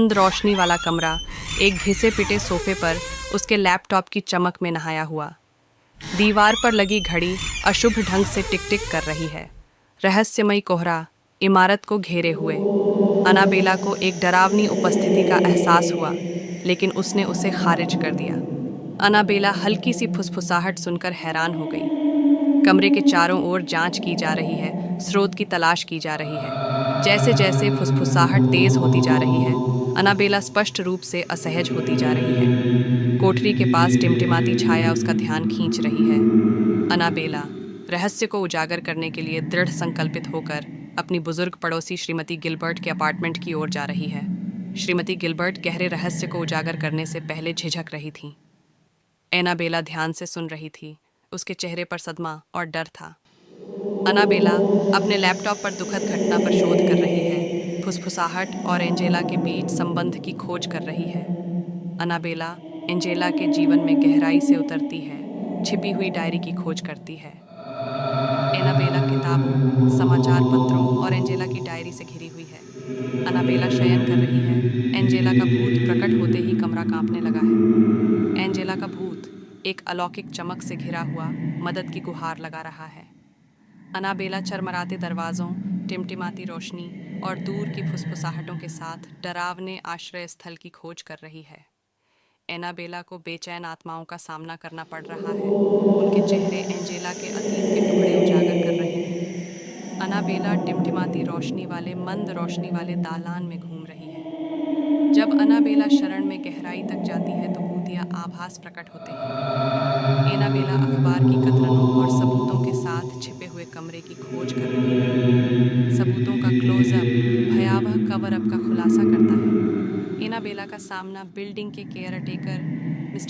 बंद रोशनी वाला कमरा, एक घिसे पिटे सोफे पर उसके लैपटॉप की चमक में नहाया हुआ। दीवार पर लगी घड़ी अशुभ ढंग से टिक टिक कर रही है। रहस्यमयी कोहरा इमारत को घेरे हुए। अनाबेला को एक डरावनी उपस्थिति का एहसास हुआ, लेकिन उसने उसे खारिज कर दिया। अनाबेला हल्की सी फुसफुसाहट सुनकर हैरान हो गई। कमरे के चारों ओर जांच की जा रही है, स्रोत की तलाश की जा रही है। जैसे जैसे फुसफुसाहट तेज होती जा रही है, अनाबेला स्पष्ट रूप से असहज होती जा रही है। कोठरी के पास टिमटिमाती छाया उसका ध्यान खींच रही है। अनाबेला रहस्य को उजागर करने के लिए दृढ़ संकल्पित होकर अपनी बुजुर्ग पड़ोसी श्रीमती गिलबर्ट के अपार्टमेंट की ओर जा रही है। श्रीमती गिलबर्ट गहरे रहस्य को उजागर करने से पहले झिझक रही थीं। एनाबेला ध्यान से सुन रही थी। उसके चेहरे पर सदमा और डर था। अनाबेला अपने लैपटॉप पर दुखद घटना पर शोध कर रही है, फुसफुसाहट और एंजेला के बीच संबंध की खोज कर रही है। अनाबेला एंजेला के जीवन में गहराई से उतरती है, छिपी हुई डायरी की खोज करती है। एनाबेला किताबों, समाचार पत्रों और एंजेला की डायरी से घिरी हुई है। अनाबेला शयन कर रही है। एंजेला का भूत प्रकट होते ही कमरा कांपने लगा है। एंजेला का भूत एक अलौकिक चमक से घिरा हुआ मदद की गुहार लगा रहा है। अनाबेला चरमराते दरवाज़ों, टिमटिमाती रोशनी और दूर की फुसफुसाहटों के साथ डरावने आश्रय स्थल की खोज कर रही है। एनाबेला को बेचैन आत्माओं का सामना करना पड़ रहा है। उनके चेहरे एंजेला के अतीत के टुकड़े उजागर कर रहे हैं। अनाबेला टिमटिमाती रोशनी वाले मंद रोशनी वाले दालान में घूम रही है। जब अनाबेला शरण में गहराई तक जाती है तो भूतिया आभास प्रकट होते हैं। एनाबेला अखबार की कतरनों और सबूतों के साथ छिपे हुए कमरे की खोज कर रही है। सबूतों का क्लोजअप भयावह कवर अप का खुलासा करता है। एनाबेला का सामना बिल्डिंग के केयरटेकर मिस्टर